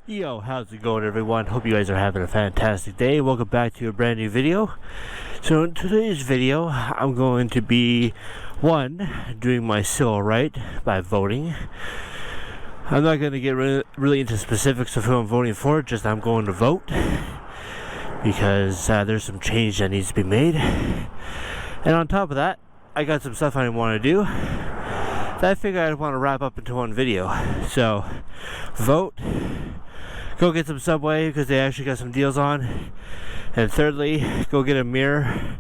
Yo, how's it going, everyone? Hope you guys are having a fantastic day. Welcome back to a brand new video. So in today's video, I'm going to be, doing my civil right by voting. I'm not going to get really into specifics of who I'm voting for, just I'm going to vote because there's some change that needs to be made. And on top of that, I got some stuff I want to do that I figured I'd want to wrap up into one video. So, vote. Go get some Subway because they actually got some deals on. And thirdly, go get a mirror.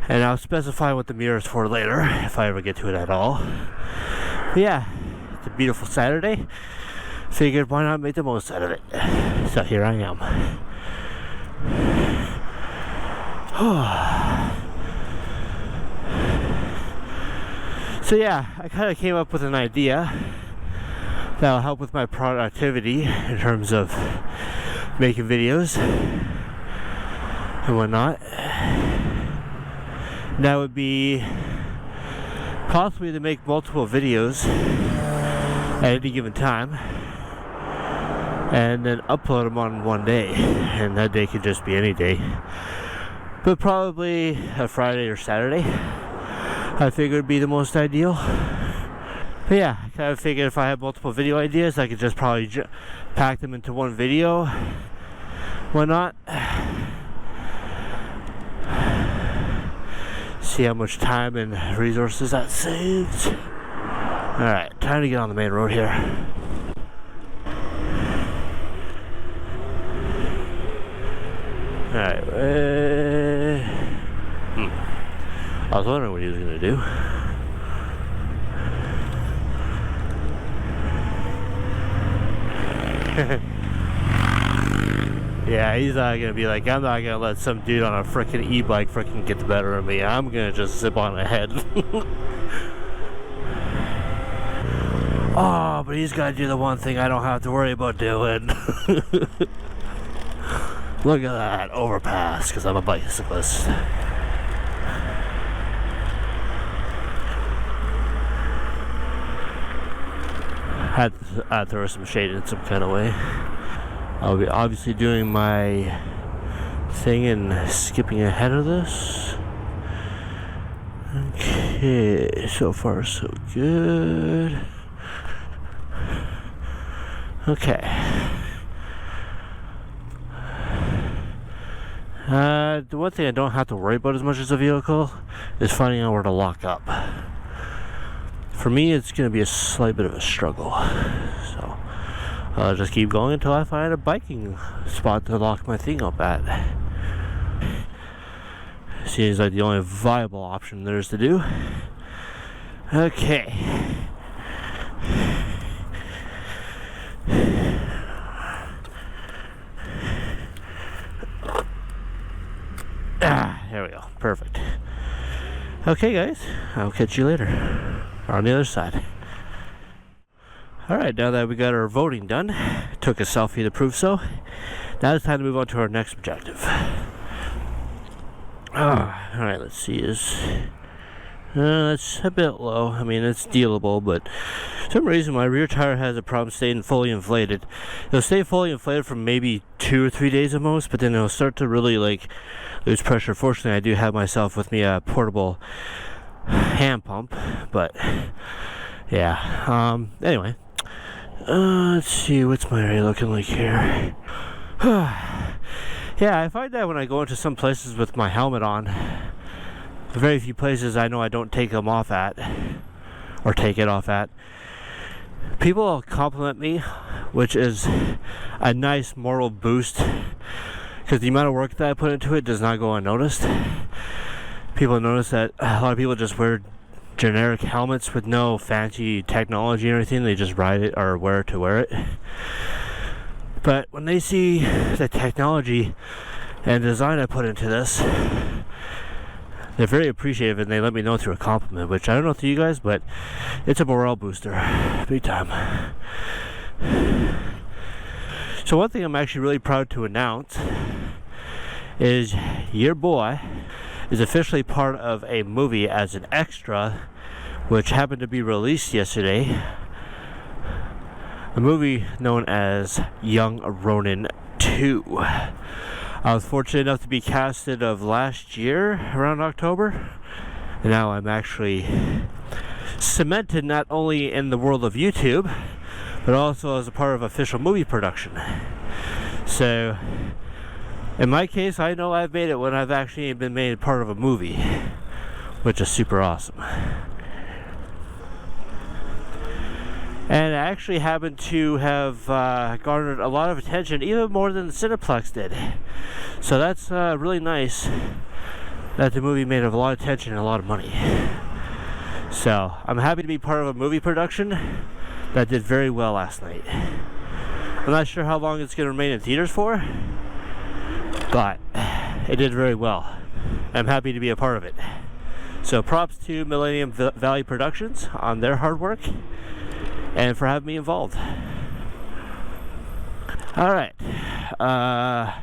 And I'll specify what the mirror is for later, if I ever get to it at all. But yeah, it's a beautiful Saturday. Figured why not make the most out of it. So here I am. So yeah, I kind of came up with an idea that'll help with my productivity in terms of making videos and whatnot. And that would be possibly to make multiple videos at any given time and then upload them on one day, and that day could just be any day, but probably a Friday or Saturday I figured would be the most ideal. But yeah, I kind of figured if I had multiple video ideas, I could just probably pack them into one video. Why not? See how much time and resources that saves. Alright, time to get on the main road here. Alright, I was wondering what he was going to do. Yeah, he's not gonna be like, I'm not gonna let some dude on a freaking e-bike freaking get the better of me. I'm gonna just zip on ahead. Oh, but he's gotta do the one thing I don't have to worry about doing. Look at that overpass, because I'm a bicyclist. I had to throw some shade in some kind of way. I'll be obviously doing my thing and skipping ahead of this. Okay, so far so good. Okay. The one thing I don't have to worry about as much as a vehicle is finding out where to lock up. For me, it's going to be a slight bit of a struggle. So, I'll just keep going until I find a biking spot to lock my thing up at. Seems like the only viable option there is to do. Okay. There we go. Perfect. Okay, guys. I'll catch you later. On the other side. Alright, now that we got our voting done, took a selfie to prove so, now it's time to move on to our next objective. Alright, let's see, it's a bit low. I mean, it's dealable, but for some reason my rear tire has a problem staying fully inflated. It'll stay fully inflated for maybe 2 or 3 days at most, but then it'll start to really lose pressure. Fortunately, I do have myself with me a portable hand pump, but yeah, anyway, let's see, what's my area looking like here? Yeah, I find that when I go into some places with my helmet on, very few places I know I don't take them off at, or take it off at, people compliment me, which is a nice moral boost, because the amount of work that I put into it does not go unnoticed. People notice that a lot of people just wear generic helmets with no fancy technology or anything. They just ride it or wear it to wear it. But when they see the technology and design I put into this, they're very appreciative, and they let me know through a compliment, which I don't know through you guys, but it's a morale booster. Big time. So one thing I'm actually really proud to announce is your boy is officially part of a movie as an extra, which happened to be released yesterday. a movie known as Young Ronin 2. I was fortunate enough to be casted of last year around October, and now I'm actually cemented not only in the world of YouTube, but also as a part of official movie production. So, in my case, I know I've made it when I've actually been made part of a movie, which is super awesome. And I actually happen to have garnered a lot of attention, even more than the Cineplex did. So that's really nice that the movie made a lot of attention and a lot of money. So I'm happy to be part of a movie production that did very well last night. I'm not sure how long it's going to remain in theaters for, but it did very well. I'm happy to be a part of it. So props to Millennium Valley Productions on their hard work and for having me involved. Alright, I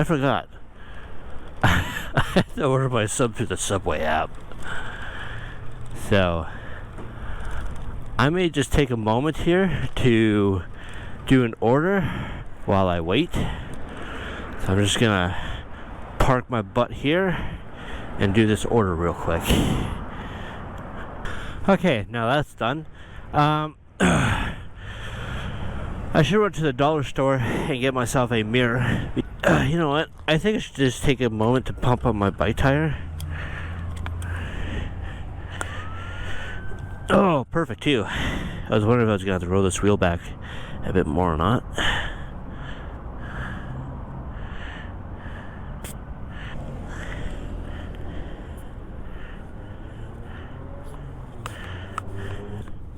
forgot. I had to order my sub through the Subway app. So I may just take a moment here to do an order while I wait. So I'm just gonna park my butt here and do this order real quick. Okay, now that's done. I should run to the dollar store and get myself a mirror. You know what? I think I should just take a moment to pump up my bike tire. Oh, perfect too. I was wondering if I was gonna have to roll this wheel back a bit more or not.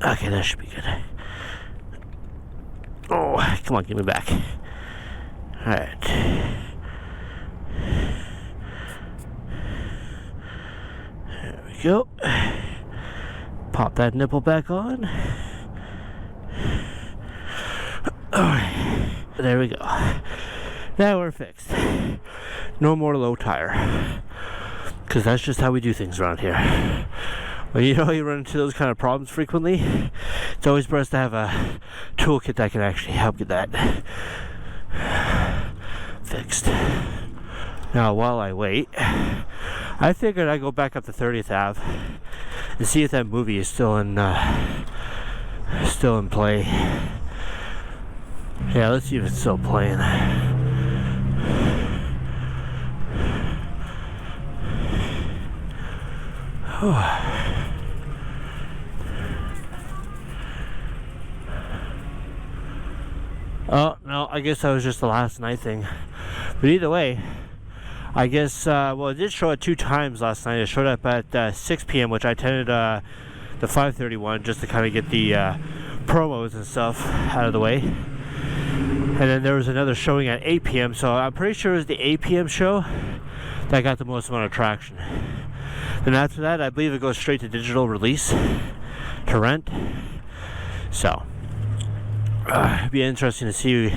Okay, that should be good. Oh, come on, give me back. Alright. There we go. Pop that nipple back on. Alright. There we go. Now we're fixed. No more low tire. Because that's just how we do things around here. When you know you run into those kind of problems frequently, it's always best to have a toolkit that can actually help get that fixed. Now while I wait, I figured I'd go back up to 30th Ave and see if that movie is still in play. Yeah, let's see if it's still playing. Oh, no, I guess that was just the last night thing. But either way, I guess, well, it did show it 2 times last night. It showed up at 6 p.m., which I attended the 5:31 just to kind of get the promos and stuff out of the way. And then there was another showing at 8 p.m., so I'm pretty sure it was the 8 p.m. show that got the most amount of traction. Then after that, I believe it goes straight to digital release to rent. So it'd be interesting to see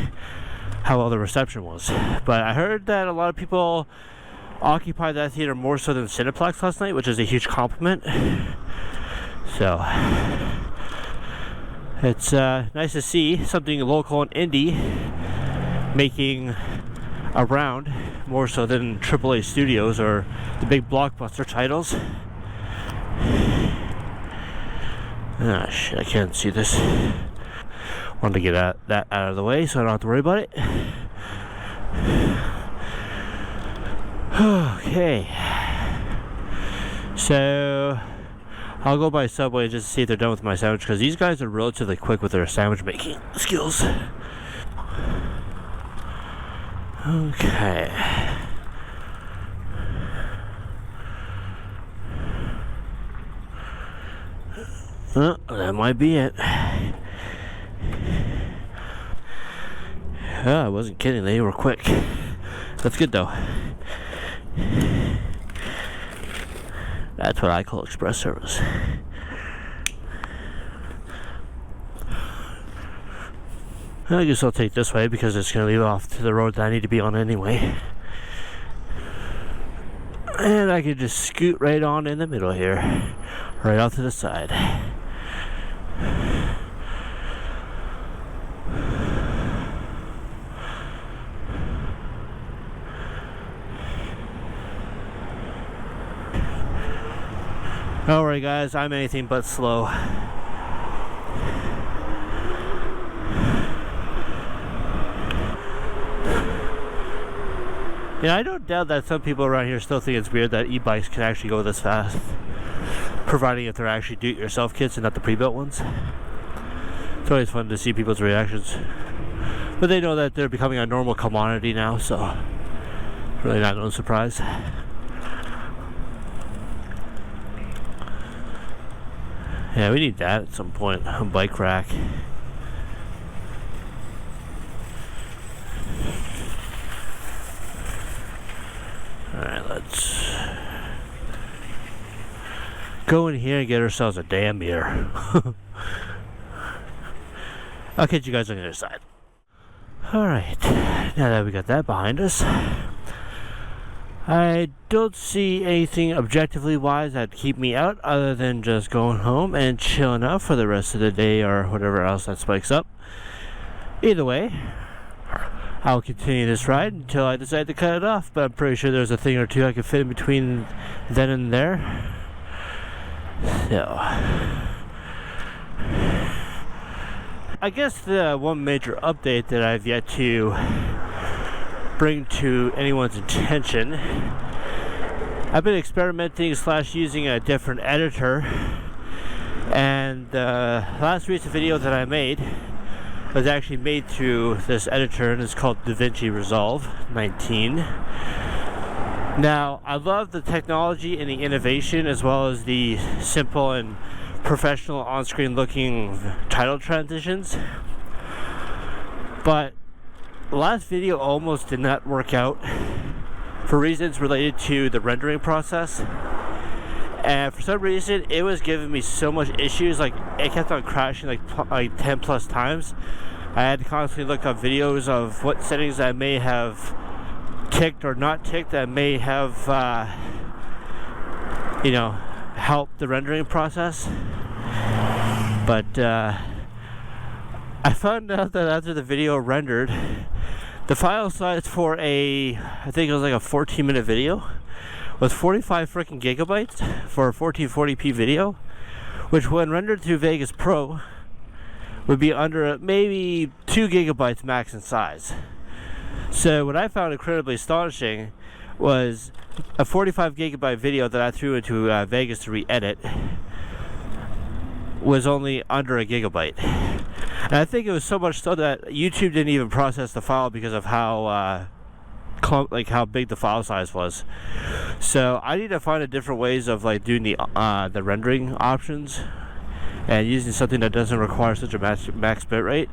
how well the reception was. But I heard that a lot of people occupied that theater more so than Cineplex last night, which is a huge compliment. So it's nice to see something local and indie making a round more so than AAA studios or the big blockbuster titles. Ah, shit, I can't see this. Wanted to get that out of the way so I don't have to worry about it. Okay. So I'll go by Subway just to see if they're done with my sandwich, because these guys are relatively quick with their sandwich making skills. Okay. Oh, that might be it. Oh, I wasn't kidding, they were quick. That's good though. That's what I call express service. I guess I'll take this way because it's going to lead off to the road that I need to be on anyway. And I can just scoot right on in the middle here. Right off to the side. Alright guys, I'm anything but slow. Yeah, I don't doubt that some people around here still think it's weird that e-bikes can actually go this fast, providing if they're actually do-it-yourself kits and not the pre-built ones. It's always fun to see people's reactions, but they know that they're becoming a normal commodity now, so really not no surprise. Yeah, we need that at some point, a bike rack. Alright, let's go in here and get ourselves a damn beer. I'll catch you guys on the other side. Alright, now that we got that behind us, I don't see anything objectively wise that'd keep me out other than just going home and chilling out for the rest of the day or whatever else that spikes up. Either way, I'll continue this ride until I decide to cut it off, but I'm pretty sure there's a thing or two I can fit in between then and there. So, I guess the one major update that I've yet to bring to anyone's attention, I've been experimenting / using a different editor, and the last recent video that I made was actually made through this editor, and it's called DaVinci Resolve 19. Now, I love the technology and the innovation as well as the simple and professional on-screen looking title transitions, but the last video almost did not work out for reasons related to the rendering process, and for some reason it was giving me so much issues. Like, it kept on crashing like 10 plus times. I had to constantly look up videos of what settings I may have ticked or not ticked that may have you know, helped the rendering process. But I found out that after the video rendered, the file size for I think it was like a 14-minute video, was 45 freaking gigabytes for a 1440p video, which when rendered through Vegas Pro would be under maybe 2 gigabytes max in size. So what I found incredibly astonishing was a 45 gigabyte video that I threw into Vegas to re-edit was only under a gigabyte. And I think it was so much so that YouTube didn't even process the file because of how how big the file size was. So I need to find a different ways of like doing the rendering options and using something that doesn't require such a max bitrate,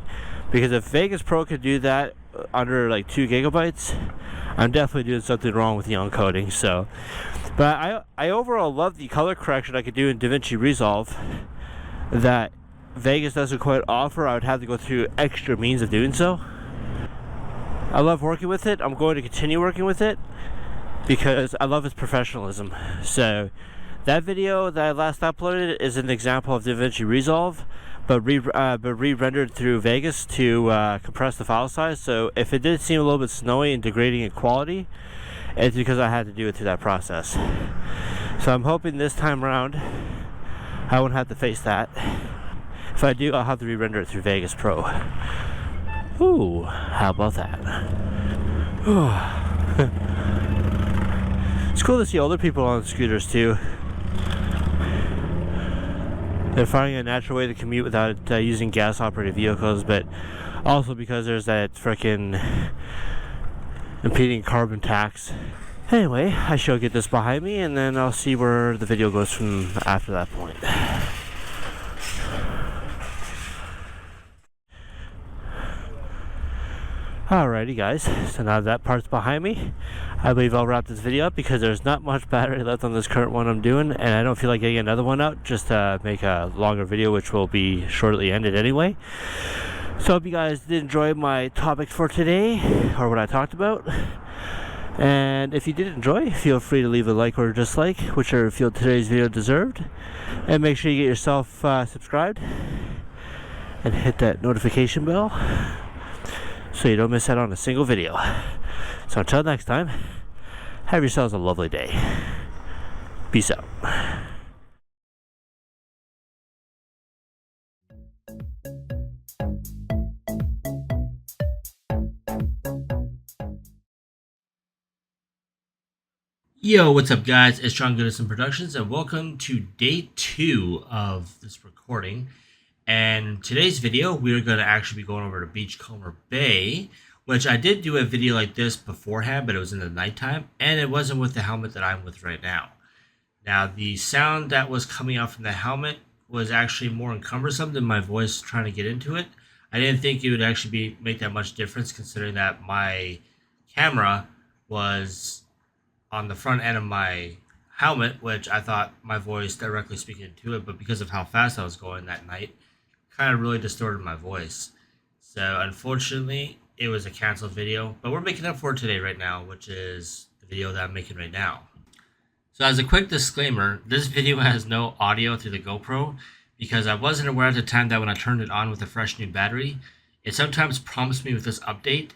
because if Vegas Pro could do that under like 2 gigabytes, I'm definitely doing something wrong with the encoding. So, but I overall love the color correction I could do in DaVinci Resolve that Vegas doesn't quite offer. I would have to go through extra means of doing so. I love working with it. I'm going to continue working with it because I love its professionalism. So that video that I last uploaded is an example of DaVinci Resolve, but re-rendered through Vegas to compress the file size. So if it did seem a little bit snowy and degrading in quality, it's because I had to do it through that process. So I'm hoping this time around I won't have to face that. If I do, I'll have to re-render it through Vegas Pro. Ooh, how about that? It's cool to see older people on scooters too. They're finding a natural way to commute without using gas-operated vehicles, but also because there's that frickin' impeding carbon tax. Anyway, I shall get this behind me, and then I'll see where the video goes from after that point. Alrighty guys, so now that part's behind me, I believe I'll wrap this video up because there's not much battery left on this current one I'm doing, and I don't feel like getting another one out just to make a longer video, which will be shortly ended anyway. So I hope you guys did enjoy my topics for today, or what I talked about. And if you did enjoy, feel free to leave a like or a dislike, whichever you feel today's video deserved. And make sure you get yourself subscribed and hit that notification bell so you don't miss out on a single video. So until next time, have yourselves a lovely day. Peace out. Yo, what's up guys? It's John Goodison Productions and welcome to day 2 of this recording. And today's video, we're going to actually be going over to Beachcomber Bay, which I did do a video like this beforehand, but it was in the nighttime and it wasn't with the helmet that I'm with right now. Now, the sound that was coming out from the helmet was actually more cumbersome than my voice trying to get into it. I didn't think it would actually make that much difference considering that my camera was on the front end of my helmet, which I thought my voice directly speaking to it, but because of how fast I was going that night, kind of really distorted my voice. So unfortunately, it was a canceled video, but we're making up for it today right now, which is the video that I'm making right now. So as a quick disclaimer, this video has no audio through the GoPro because I wasn't aware at the time that when I turned it on with a fresh new battery, it sometimes prompts me with this update.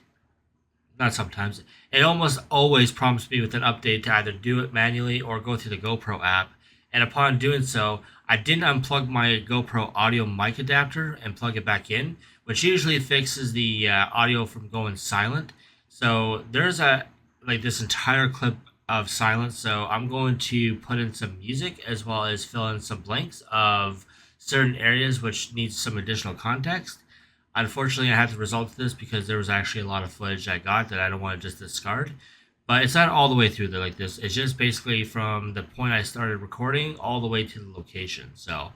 Not sometimes, it almost always prompts me with an update to either do it manually or go through the GoPro app. And upon doing so, I didn't unplug my GoPro audio mic adapter and plug it back in, which usually fixes the audio from going silent. So there's this entire clip of silence. So I'm going to put in some music as well as fill in some blanks of certain areas which needs some additional context. Unfortunately, I had to result to this because there was actually a lot of footage I got that I don't want to just discard. But it's not all the way through there like this. It's just basically from the point I started recording all the way to the location. So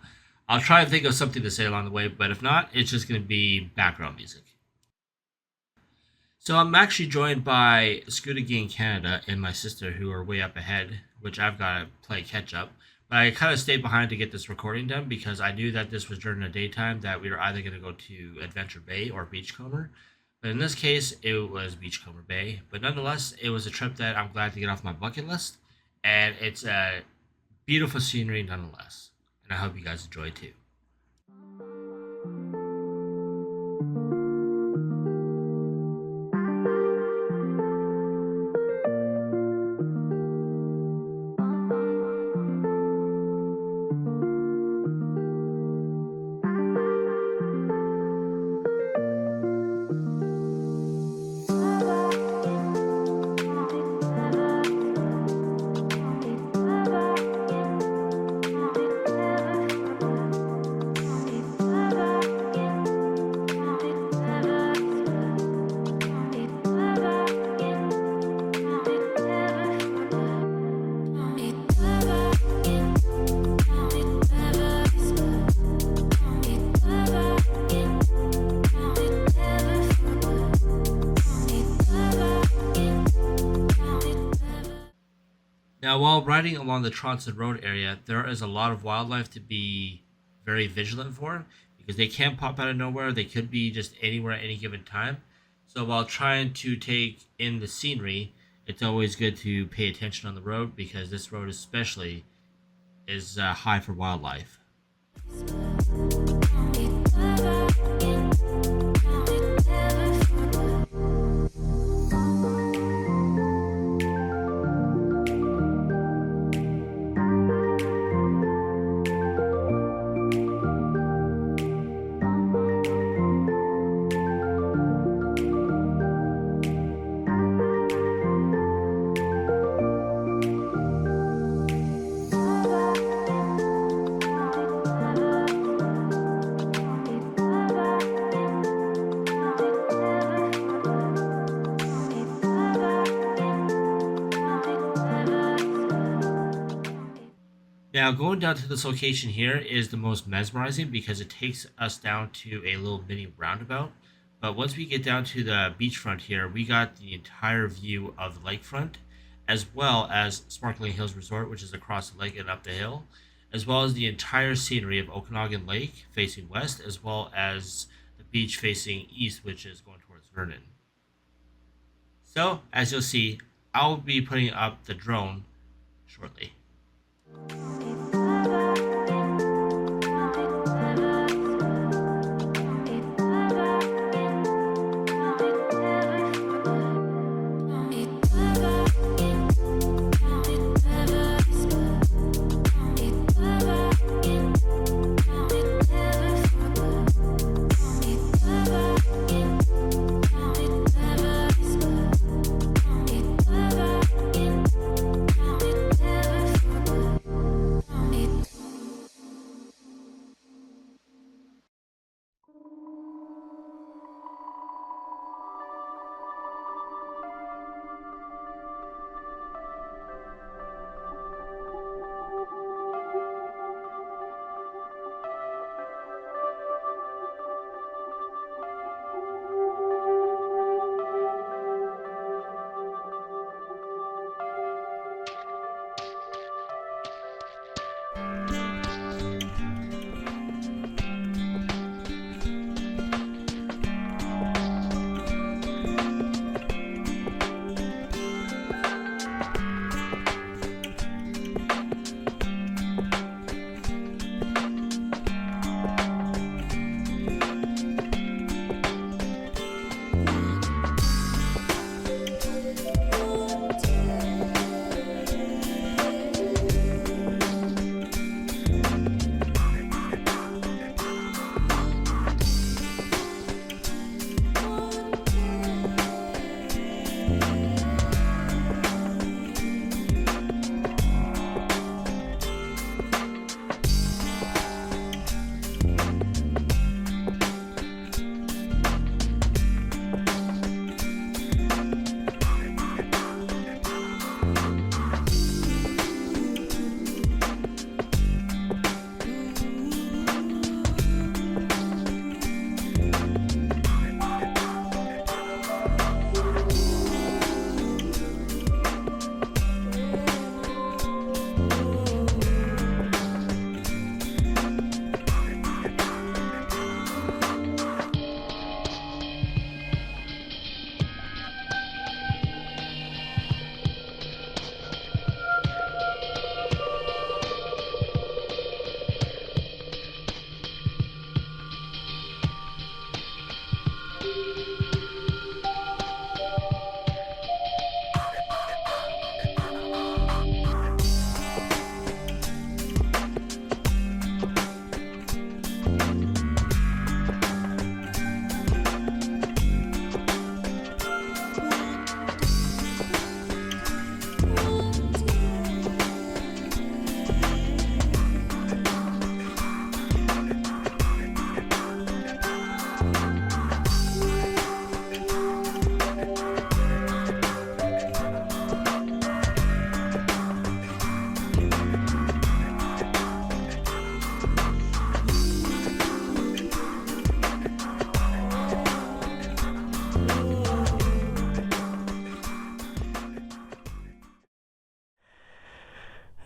I'll try and think of something to say along the way, but if not, it's just going to be background music. So I'm actually joined by Scooter in Canada and my sister who are way up ahead, which I've got to play catch up. But I kind of stayed behind to get this recording done because I knew that this was during the daytime that we were either going to go to Adventure Bay or Beachcomber. But in this case, it was Beachcomber Bay. But nonetheless, it was a trip that I'm glad to get off my bucket list. And it's a beautiful scenery nonetheless. And I hope you guys enjoy it too. Now, while riding along the Tronson Road area, there is a lot of wildlife to be very vigilant for because they can't pop out of nowhere. They could be just anywhere at any given time. So while trying to take in the scenery, it's always good to pay attention on the road because this road especially is high for wildlife. Now, going down to this location here is the most mesmerizing because it takes us down to a little mini roundabout. But once we get down to the beachfront here, we got the entire view of the lakefront, as well as Sparkling Hills Resort, which is across the lake and up the hill, as well as the entire scenery of Okanagan Lake facing west, as well as the beach facing east, which is going towards Vernon. So, as you'll see, I'll be putting up the drone shortly.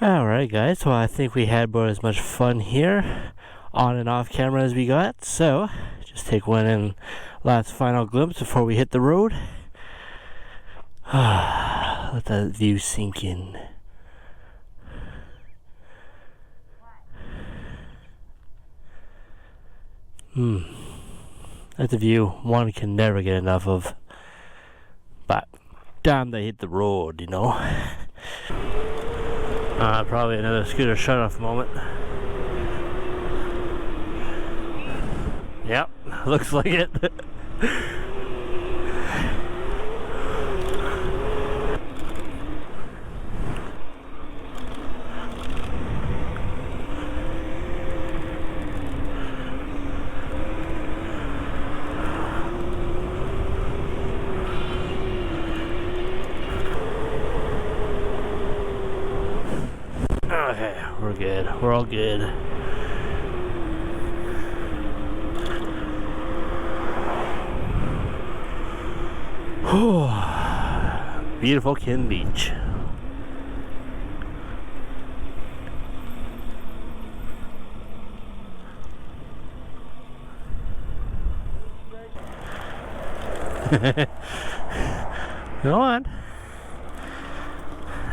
Alright guys, well I think we had about as much fun here on and off camera as we got, so just take one in last final glimpse before we hit the road. Let that view sink in. That's a view one can never get enough of. But damn, they hit the road, you know. Probably another scooter shut-off moment. Yep, looks like it. Okay, we're good. We're all good. Beautiful Kin Beach. Go on.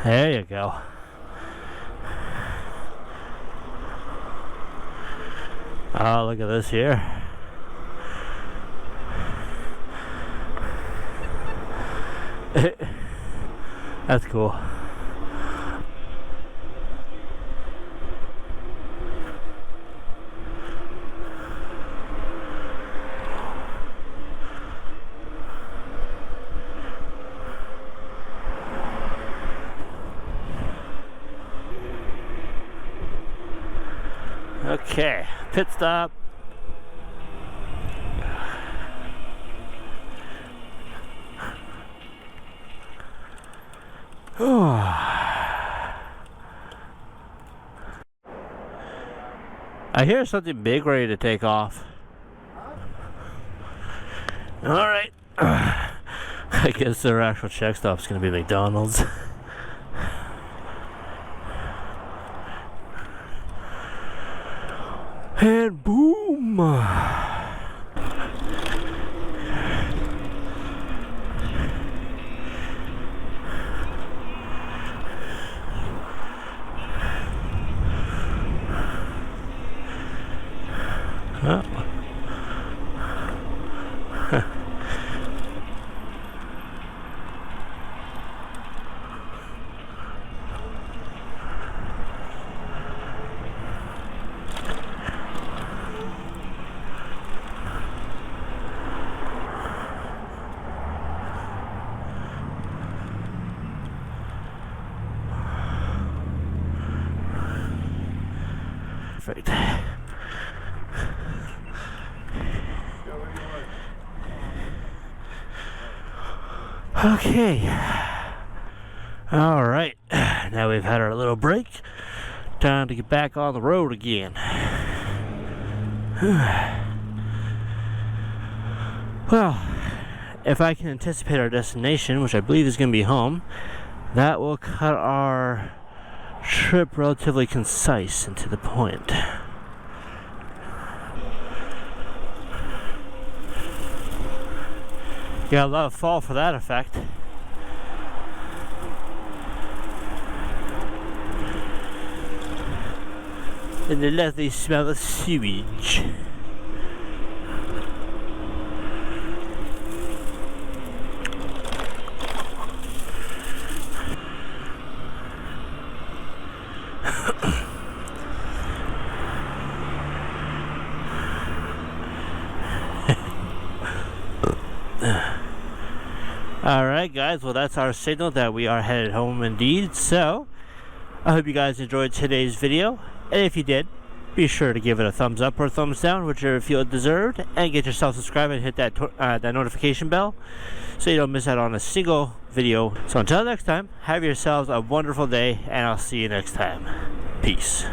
There you go. Oh, look at this here. That's cool. Okay, pit stop. I hear something big ready to take off. Alright. I guess their actual check stop's gonna be McDonald's. And boom! Perfect. Okay. All right. Now we've had our little break. Time to get back on the road again. Well, if I can anticipate our destination, which I believe is going to be home, that will cut our trip relatively concise and to the point. Got a lot of fall for that effect. And the lovely smell of sewage. Alright guys, well that's our signal that we are headed home indeed. So, I hope you guys enjoyed today's video. And if you did, be sure to give it a thumbs up or a thumbs down, whichever you feel it deserved. And get yourself subscribed and hit that notification bell so you don't miss out on a single video. So until next time, have yourselves a wonderful day and I'll see you next time. Peace.